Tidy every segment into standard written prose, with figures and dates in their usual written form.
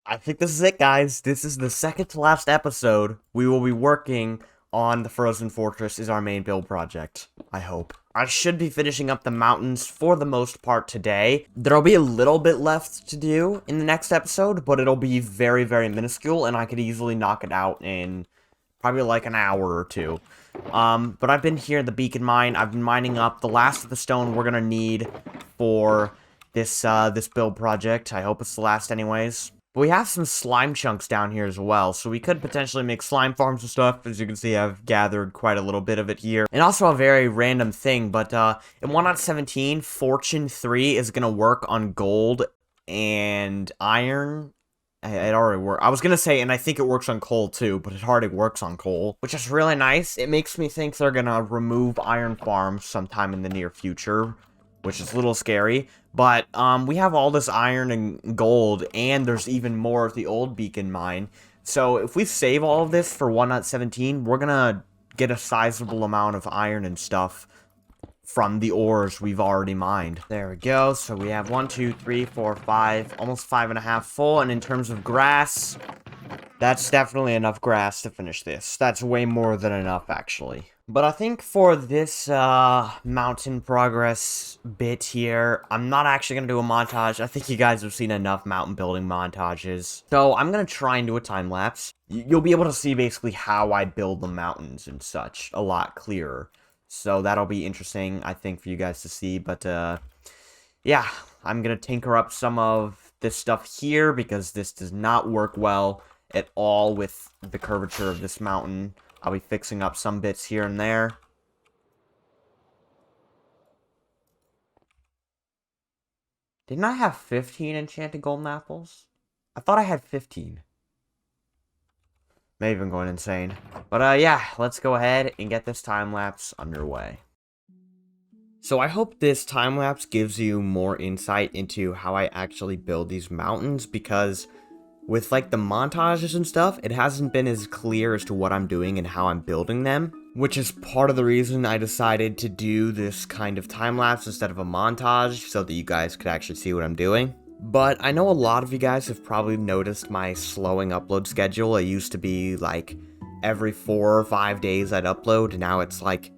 I think this is it, guys. This is the second to last episode. We will be working on the Frozen Fortress is our main build project. I hope. I should be finishing up the mountains for the most part today. There'll be a little bit left to do in the next episode, but it'll be very, very minuscule, and I could easily knock it out in probably like an hour or two. But I've been here at the beacon mine. I've been mining up the last of the stone we're gonna need for this build project. I hope it's the last anyways. But we have some slime chunks down here as well, so we could potentially make slime farms and stuff. As you can see, I've gathered quite a little bit of it here. And also a very random thing, but in 1.17, Fortune 3 is gonna work on gold and iron. It already works. I was gonna say, and I think it works on coal too, but it already works on coal, which is really nice. It makes me think they're gonna remove iron farms sometime in the near future, which is a little scary. But we have all this iron and gold, and there's even more at the old beacon mine. So if we save all of this for 1.17, we're gonna get a sizable amount of iron and stuff from the ores we've already mined. There we go. So we have 1, 2, 3, 4, 5, almost 5.5 full. And in terms of grass, that's definitely enough grass to finish this. That's way more than enough, actually. But I think for this mountain progress bit here, I'm not actually going to do a montage. I think you guys have seen enough mountain building montages. So I'm going to try and do a time lapse. You'll be able to see basically how I build the mountains and such a lot clearer. So that'll be interesting, I think, for you guys to see. But yeah, I'm going to tinker up some of this stuff here because this does not work well at all with the curvature of this mountain. I'll be fixing up some bits here and there. Didn't I have 15 enchanted golden apples? I thought I had 15. Maybe I'm going insane. But yeah, let's go ahead and get this time-lapse underway. So I hope this time-lapse gives you more insight into how I actually build these mountains, because with, like, the montages and stuff, it hasn't been as clear as to what I'm doing and how I'm building them, which is part of the reason I decided to do this kind of time-lapse instead of a montage, so that you guys could actually see what I'm doing. But I know a lot of you guys have probably noticed my slowing upload schedule. It used to be, like, every 4 or 5 days I'd upload, and now it's, like,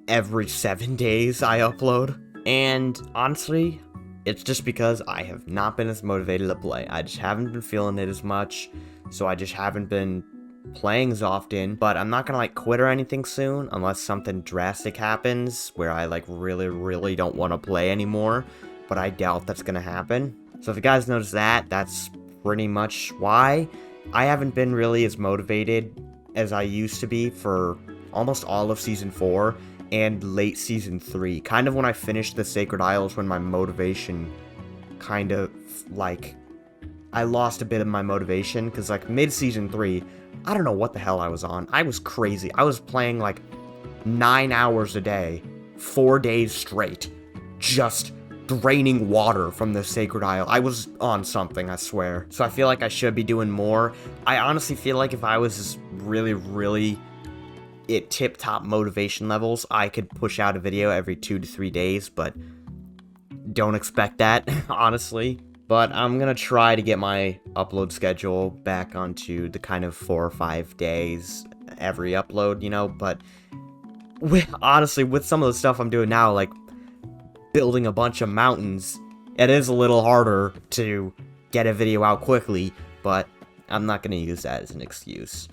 every 7 days I upload. And honestly, it's just because I have not been as motivated to play. I just haven't been feeling it as much, so I just haven't been playing as often. But I'm not gonna, like, quit or anything soon, unless something drastic happens, where I, like, really don't want to play anymore. But I doubt that's gonna happen. So if you guys notice that, that's pretty much why. I haven't been really as motivated as I used to be for almost all of Season 4. And late Season 3, kind of when I finished the Sacred Isles, when my motivation kind of, like, I lost a bit of my motivation, because, like, mid-Season 3, I don't know what the hell I was on. I was crazy. I was playing, like, 9 hours a day, 4 days straight, just draining water from the Sacred Isle. I was on something, I swear. So I feel like I should be doing more. I honestly feel like if I was really at tip-top motivation levels, I could push out a video every 2 to 3 days, but don't expect that, honestly. But I'm gonna try to get my upload schedule back onto the kind of 4 or 5 days every upload, you know, but honestly, with some of the stuff I'm doing now, like building a bunch of mountains, it is a little harder to get a video out quickly, but I'm not gonna use that as an excuse.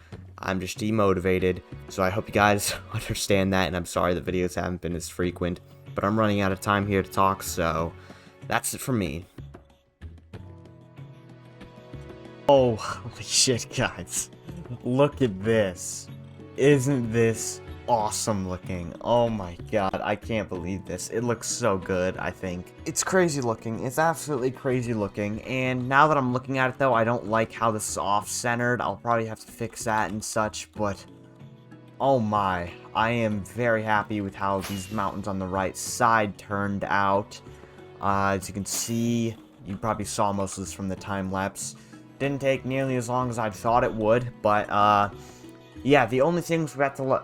I'm just demotivated, so I hope you guys understand that, and I'm sorry the videos haven't been as frequent, but I'm running out of time here to talk, so that's it for me. Oh, holy shit, guys. Look at this. Isn't this awesome looking? Oh my god, I can't believe this. It looks so good, I think. It's crazy looking. It's absolutely crazy looking. And now that I'm looking at it, though, I don't like how this is off-centered. I'll probably have to fix that and such, but oh my. I am very happy with how these mountains on the right side turned out. As you can see, you probably saw most of this from the time-lapse. Didn't take nearly as long as I thought it would, but yeah, the only things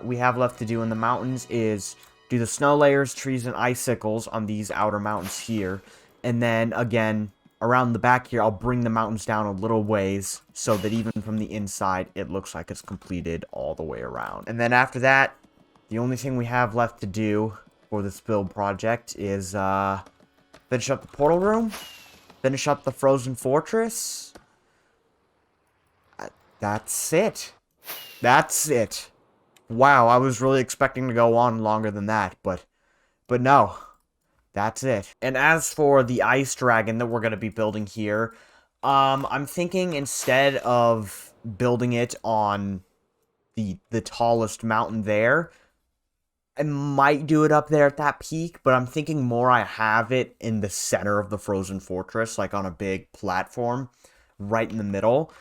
we have left to do in the mountains is do the snow layers, trees, and icicles on these outer mountains here. And then, again, around the back here, I'll bring the mountains down a little ways so that even from the inside, it looks like it's completed all the way around. And then after that, the only thing we have left to do for this build project is finish up the portal room, finish up the frozen fortress. That's it. That's it. Wow, I was really expecting to go on longer than that, but no. That's it. And as for the ice dragon that we're going to be building here, I'm thinking instead of building it on the tallest mountain there, I might do it up there at that peak, but I'm thinking more I have it in the center of the frozen fortress, like on a big platform right in the middle.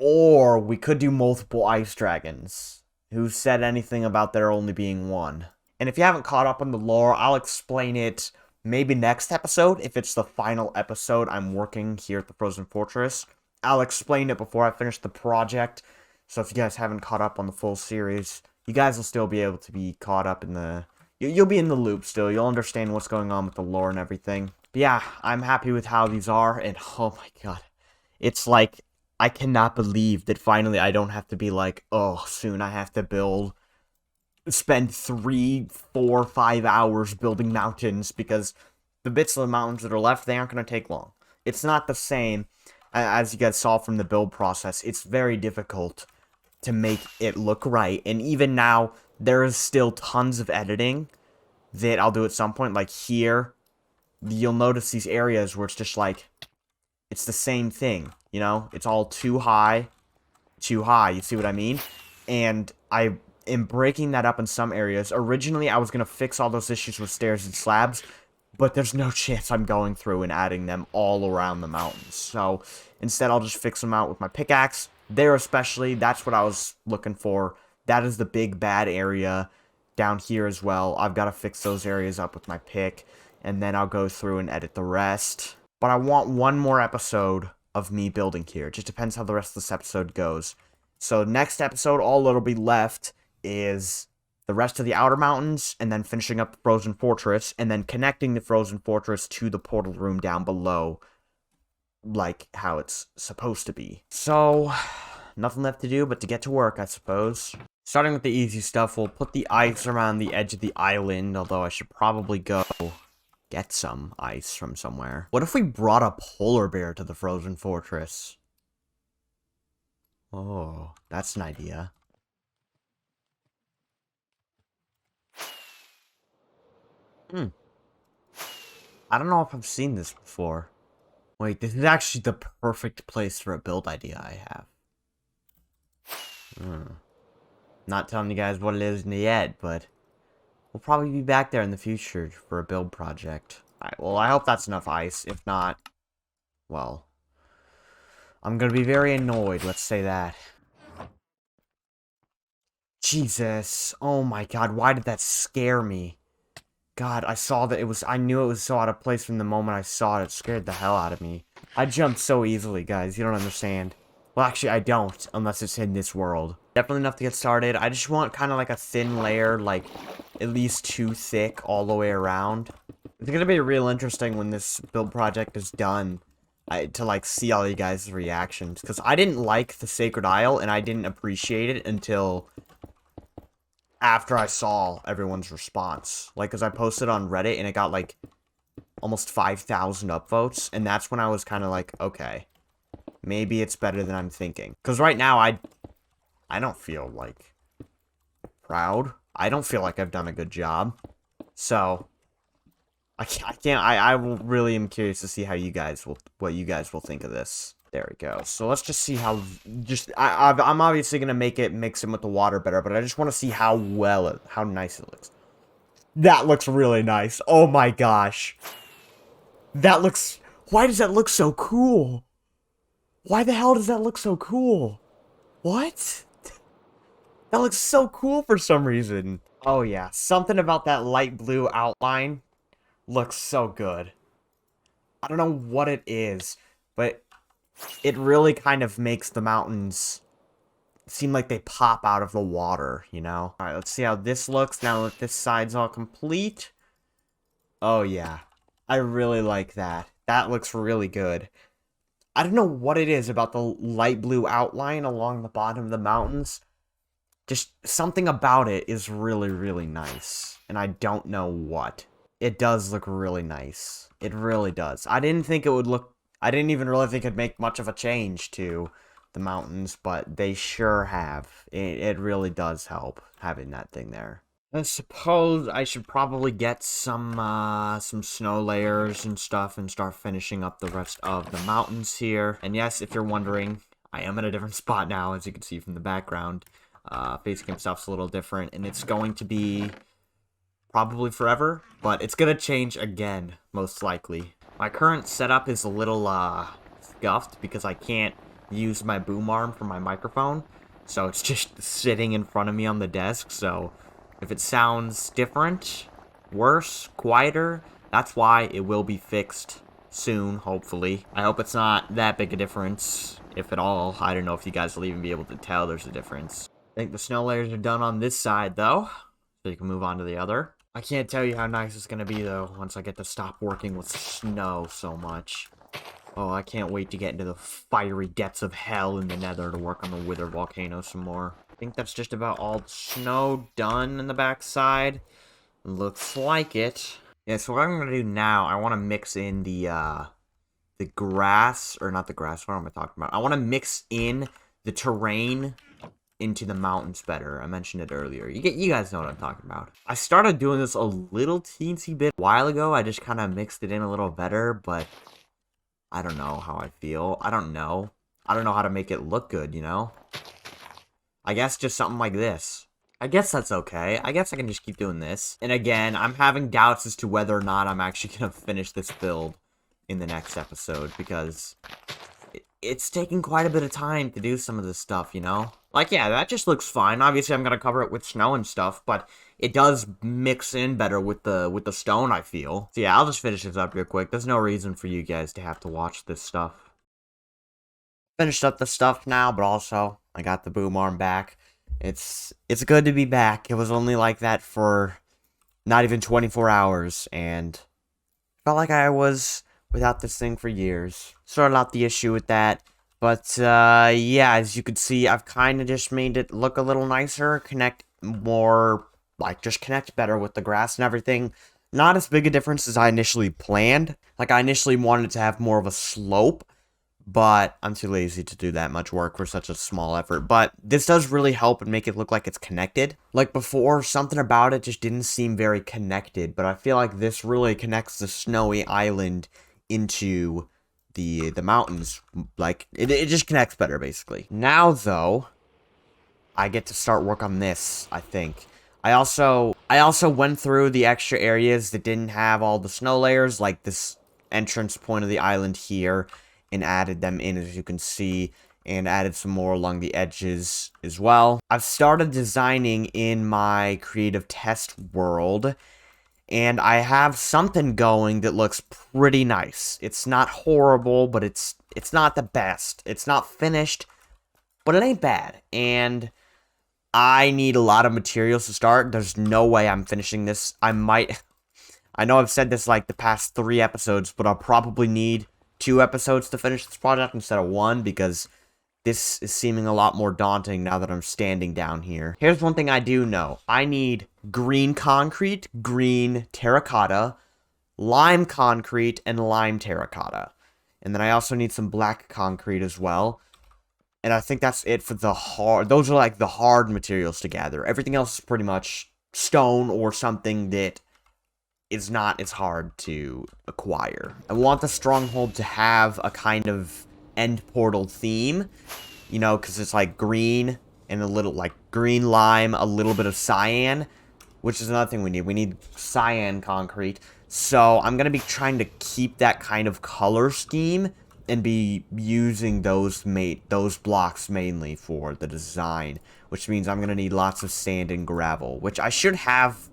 Or we could do multiple ice dragons. Who said anything about there only being one? And if you haven't caught up on the lore, I'll explain it maybe next episode, if it's the final episode I'm working here at the Frozen Fortress. I'll explain it before I finish the project, so if you guys haven't caught up on the full series, you guys will still be able to be caught up in the... You'll be in the loop still, you'll understand what's going on with the lore and everything. But yeah, I'm happy with how these are, and oh my god, it's like, I cannot believe that finally I don't have to be like, oh, soon I have to spend 3, 4, 5 hours building mountains, because the bits of the mountains that are left, they aren't going to take long. It's not the same, as you guys saw from the build process. It's very difficult to make it look right, and even now, there is still tons of editing that I'll do at some point. Like here, you'll notice these areas where it's just like, it's the same thing, you know? It's all too high, you see what I mean? And I am breaking that up in some areas. Originally, I was going to fix all those issues with stairs and slabs, but there's no chance I'm going through and adding them all around the mountains. So instead, I'll just fix them out with my pickaxe. There especially, that's what I was looking for. That is the big bad area down here as well. I've got to fix those areas up with my pick, and then I'll go through and edit the rest. But I want one more episode of me building here. It just depends how the rest of this episode goes. So next episode, all that'll be left is the rest of the outer mountains, and then finishing up the Frozen Fortress, and then connecting the Frozen Fortress to the portal room down below, like how it's supposed to be. So, nothing left to do but to get to work, I suppose. Starting with the easy stuff, we'll put the ice around the edge of the island, although I should probably go get some ice from somewhere. What if we brought a polar bear to the Frozen Fortress? Oh, that's an idea. I don't know if I've seen this before. Wait, this is actually the perfect place for a build idea I have. Not telling you guys what it is yet, but we'll probably be back there in the future for a build project. Alright, well, I hope that's enough ice. If not, well, I'm gonna be very annoyed, let's say that. Jesus. Oh my god, why did that scare me? God, I knew it was so out of place from the moment I saw it. It scared the hell out of me. I jumped so easily, guys. You don't understand. Well, actually, I don't, unless it's in this world. Definitely enough to get started. I just want kind of like a thin layer, like at least 2 thick all the way around. It's gonna be real interesting when this build project is done, to like see all you guys' reactions. Because I didn't like the Sacred Isle, and I didn't appreciate it until after I saw everyone's response. Like, because I posted on Reddit, and it got like almost 5,000 upvotes, and that's when I was kind of like, okay, maybe it's better than I'm thinking. Because right now, I don't feel, like, proud. I don't feel like I've done a good job. So, I really am curious to see how what you guys will think of this. There we go. So let's just see how, I'm obviously going to mix it with the water better, but I just want to see how nice it looks. That looks really nice. Oh my gosh. Why does that look so cool? Why the hell does that look so cool? What? That looks so cool for some reason. Oh yeah, something about that light blue outline looks so good. I don't know what it is, but it really kind of makes the mountains seem like they pop out of the water, you know? Alright, let's see how this looks now that this side's all complete. Oh yeah, I really like that. That looks really good. I don't know what it is about the light blue outline along the bottom of the mountains. Just something about it is really, really nice. And I don't know what. It does look really nice. It really does. I didn't think it would look... I didn't even really think it'd make much of a change to the mountains, but they sure have. It really does help having that thing there. I suppose I should probably get some snow layers and stuff and start finishing up the rest of the mountains here. And yes, if you're wondering, I am in a different spot now, as you can see from the background. Facecam stuff's a little different, and it's going to be probably forever, but it's gonna change again, most likely. My current setup is a little, scuffed because I can't use my boom arm for my microphone, so it's just sitting in front of me on the desk, so if it sounds different, worse, quieter, that's why. It will be fixed soon, hopefully. I hope it's not that big a difference, if at all. I don't know if you guys will even be able to tell there's a difference. I think the snow layers are done on this side, though, so you can move on to the other. I can't tell you how nice it's gonna be, though, once I get to stop working with snow so much. Oh, I can't wait to get into the fiery depths of hell in the nether to work on the wither volcano some more. I think that's just about all the snow done in the backside. Looks like it. Yeah, so what I'm gonna do now, I want to mix in the grass, or not the grass, what am I talking about? I want to mix in the terrain into the mountains better. I mentioned it earlier. You guys know what I'm talking about. I started doing this a little teensy bit a while ago. I just kind of mixed it in a little better, but I don't know how I feel. I don't know. I don't know how to make it look good, you know? I guess just something like this. I guess that's okay. I guess I can just keep doing this. And again, I'm having doubts as to whether or not I'm actually going to finish this build in the next episode, because it's taking quite a bit of time to do some of this stuff, you know? Like, yeah, that just looks fine. Obviously, I'm going to cover it with snow and stuff, but it does mix in better with the stone, I feel. So yeah, I'll just finish this up real quick. There's no reason for you guys to have to watch this stuff. Finished up the stuff now, but also, I got the boom arm back. It's good to be back. It was only like that for not even 24 hours, and felt like I was without this thing for years. Sorted out the issue with that. But, yeah, as you can see, I've kind of just made it look a little nicer, connect more, like, just connect better with the grass and everything. Not as big a difference as I initially planned. Like, I initially wanted to have more of a slope, but I'm too lazy to do that much work for such a small effort. But this does really help and make it look like it's connected. Like before, something about it just didn't seem very connected, but I feel like this really connects the snowy island into the mountains. Like, it just connects better, basically. Now, though, I get to start work on this, I think. I also went through the extra areas that didn't have all the snow layers, like this entrance point of the island here, and added them in, as you can see, and added some more along the edges as well. I've started designing in my creative test world, and I have something going that looks pretty nice. It's not horrible, but it's not the best. It's not finished, but it ain't bad. And I need a lot of materials to start. There's no way I'm finishing this. I know I've said this like the past 3 episodes, but I'll probably need 2 episodes to finish this project instead of 1, because this is seeming a lot more daunting now that I'm standing down here. Here's one thing I do know. I need green concrete, green terracotta, lime concrete, and lime terracotta. And then I also need some black concrete as well. And I think that's it for the hard... Those are like the hard materials to gather. Everything else is pretty much stone or something that is not as hard to acquire. I want the stronghold to have a kind of end portal theme, you know, because it's like green and a little like green lime, a little bit of cyan, which is another thing we need. We need cyan concrete. So I'm going to be trying to keep that kind of color scheme and be using those blocks mainly for the design, which means I'm going to need lots of sand and gravel, which I should have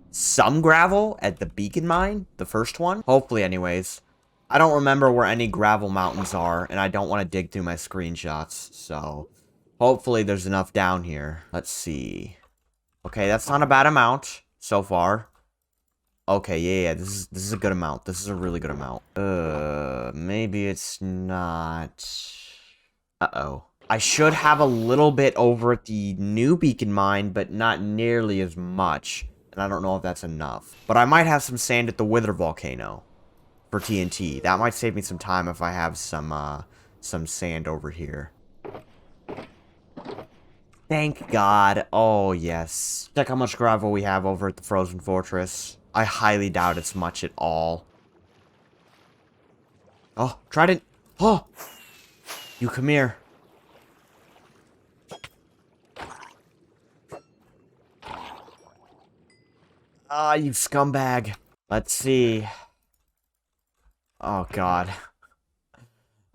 some gravel at the beacon mine, the first one. Hopefully, anyways. I don't remember where any gravel mountains are, and I don't want to dig through my screenshots, so hopefully there's enough down here. Let's see. Okay, that's not a bad amount so far. Okay, yeah, this is a good amount. This is a really good amount. Maybe it's not. Uh-oh. I should have a little bit over at the new beacon mine, but not nearly as much. And I don't know if that's enough. But I might have some sand at the Wither volcano for TNT. That might save me some time if I have some sand over here. Thank God. Oh, yes. Check how much gravel we have over at the Frozen Fortress. I highly doubt it's much at all. Oh, Trident. Oh! You come here. Ah, you scumbag. Let's see. Oh, God.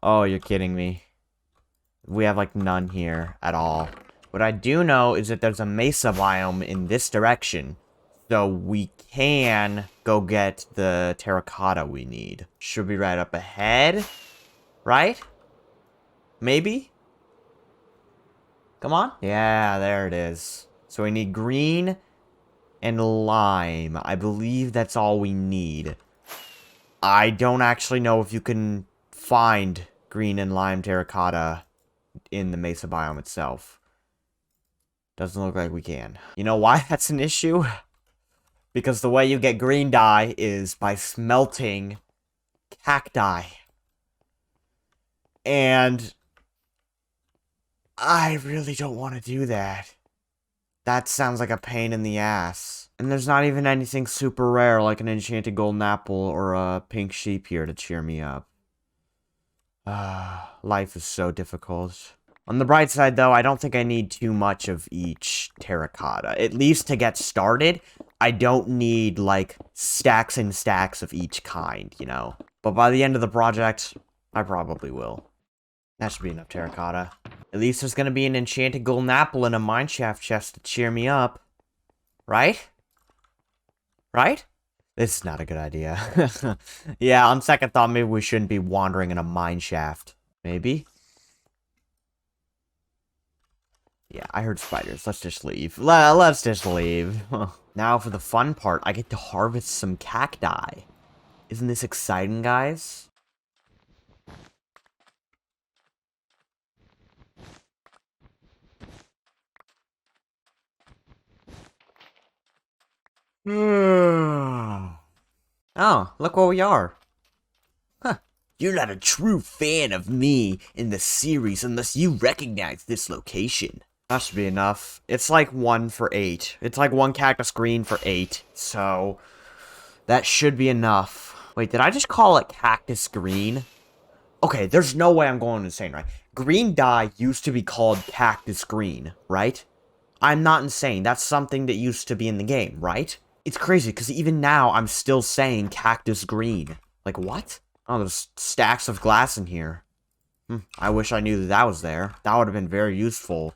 Oh, you're kidding me. We have, like, none here at all. What I do know is that there's a mesa biome in this direction. So we can go get the terracotta we need. Should be right up ahead. Right? Maybe? Come on. Yeah, there it is. So we need green and lime. I believe that's all we need. I don't actually know if you can find green and lime terracotta in the mesa biome itself. Doesn't look like we can. You know why that's an issue? Because the way you get green dye is by smelting cacti. And I really don't want to do that. That sounds like a pain in the ass. And there's not even anything super rare like an enchanted golden apple or a pink sheep here to cheer me up. Life is so difficult. On the bright side, though, I don't think I need too much of each terracotta. At least to get started, I don't need, like, stacks and stacks of each kind, you know? But by the end of the project, I probably will. That should be enough terracotta. At least there's gonna be an enchanted golden apple and a mineshaft chest to cheer me up. Right? Right? This is not a good idea. Yeah, on second thought, maybe we shouldn't be wandering in a mineshaft. Maybe? Yeah, I heard spiders. Let's just leave. Let's just leave. Now for the fun part, I get to harvest some cacti. Isn't this exciting, guys? Oh, look where we are. Huh. You're not a true fan of me in the series unless you recognize this location. That should be enough. It's like 1 for 8. It's like 1 cactus green for 8. So, that should be enough. Wait, did I just call it cactus green? Okay, there's no way I'm going insane, right? Green dye used to be called cactus green, right? I'm not insane. That's something that used to be in the game, right? It's crazy, because even now, I'm still saying cactus green. Like, what? Oh, there's stacks of glass in here. I wish I knew that that was there. That would have been very useful.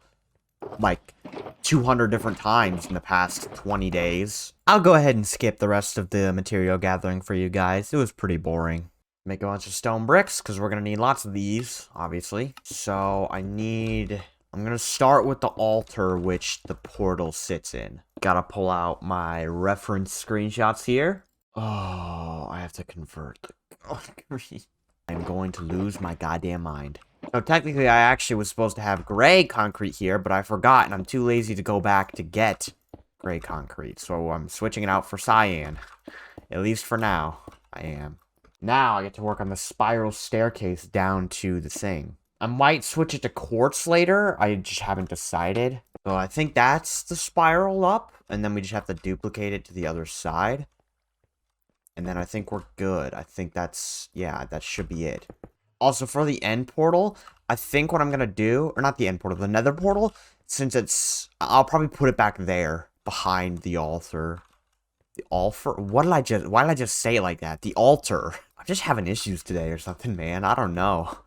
Like, 200 different times in the past 20 days. I'll go ahead and skip the rest of the material gathering for you guys. It was pretty boring. Make a bunch of stone bricks, because we're going to need lots of these, obviously. So, I'm going to start with the altar which the portal sits in. Gotta pull out my reference screenshots here. Oh, I have to convert the concrete. I'm going to lose my goddamn mind. So technically, I actually was supposed to have gray concrete here, but I forgot, and I'm too lazy to go back to get gray concrete. So I'm switching it out for cyan. At least for now, I am. Now I get to work on the spiral staircase down to the thing. I might switch it to quartz later. I just haven't decided. So I think that's the spiral up. And then we just have to duplicate it to the other side. And then I think we're good. I think that's... yeah, that should be it. Also, for the end portal, I think what I'm going to do... or not the end portal, the nether portal. Since it's... I'll probably put it back there. Behind the altar. The altar? What did I just... why did I just say it like that? The altar. I'm just having issues today or something, man. I don't know.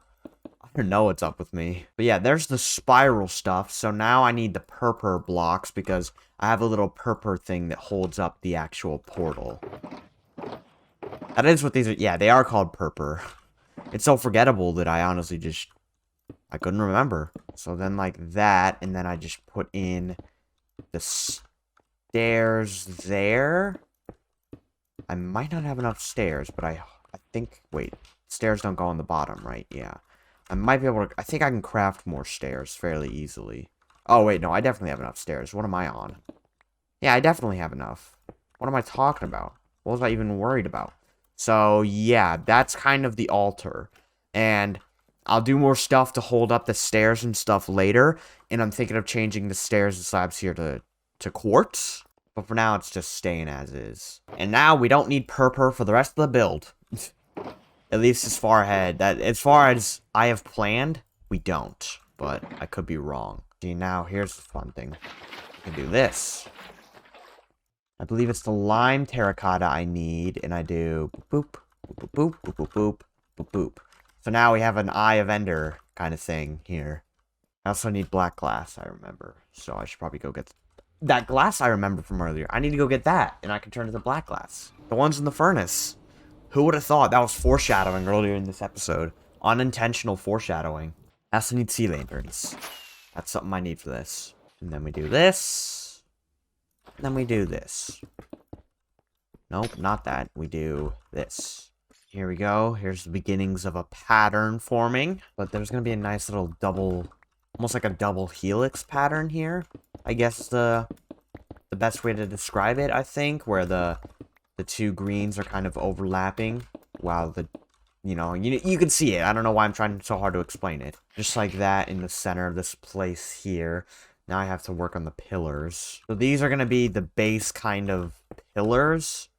I don't know what's up with me. But yeah, there's the spiral stuff. So now I need the purple blocks because I have a little purple thing that holds up the actual portal. That is what these are. Yeah, they are called purple. It's so forgettable that I honestly just... I couldn't remember. So then like that, and then I just put in the stairs there. I might not have enough stairs, but I think... Wait, stairs don't go on the bottom, right? Yeah. I might be able to... I think I can craft more stairs fairly easily. Oh, wait, no, I definitely have enough stairs. What am I on? Yeah, I definitely have enough. What am I talking about? What was I even worried about? So, yeah, that's kind of the altar. And I'll do more stuff to hold up the stairs and stuff later. And I'm thinking of changing the stairs and slabs here to quartz. But for now, it's just staying as is. And now we don't need purpur for the rest of the build. At least as far ahead. As far as I have planned, we don't. But I could be wrong. See, now here's the fun thing. I can do this. I believe it's the lime terracotta I need, and I do boop, boop, boop, boop, boop, boop, boop, boop. So now we have an Eye of Ender kind of thing here. I also need black glass, I remember. So I should probably go get that glass I remember from earlier. I need to go get that, and I can turn it to black glass. The ones in the furnace. Who would have thought that was foreshadowing earlier in this episode? Unintentional foreshadowing. I also need sea lanterns. That's something I need for this. And then we do this. Then we do this. Nope, not that. We do this. Here we go. Here's the beginnings of a pattern forming. But there's going to be a nice little double, almost like a double helix pattern here. I guess the best way to describe it, I think, where the two greens are kind of overlapping while the, you can see it. I don't know why I'm trying so hard to explain it. Just like that in the center of this place here. Now I have to work on the pillars. So these are going to be the base kind of pillars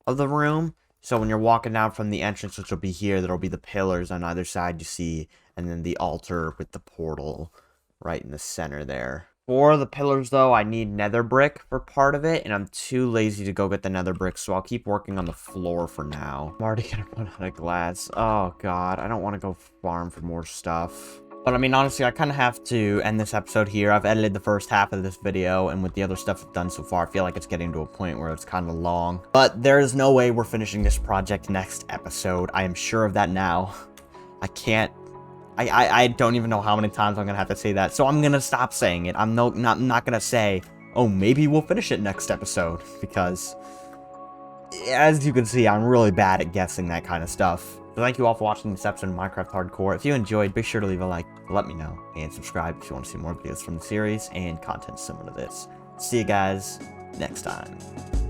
of the room. So when you're walking down from the entrance, which will be here, there'll be the pillars on either side you see. And then the altar with the portal right in the center there. For the pillars, though, I need nether brick for part of it. And I'm too lazy to go get the nether brick. So I'll keep working on the floor for now. I'm already going to run out of glass. Oh, God. I don't want to go farm for more stuff. But, I mean, honestly, I kind of have to end this episode here. I've edited the first half of this video, and with the other stuff I've done so far, I feel like it's getting to a point where it's kind of long. But there is no way we're finishing this project next episode. I am sure of that now. I can't... I don't even know how many times I'm going to have to say that, so I'm going to stop saying it. I'm not going to say, oh, maybe we'll finish it next episode, because, as you can see, I'm really bad at guessing that kind of stuff. So thank you all for watching this episode of Minecraft Hardcore. If you enjoyed, be sure to leave a like, let me know, and subscribe if you want to see more videos from the series and content similar to this. See you guys next time.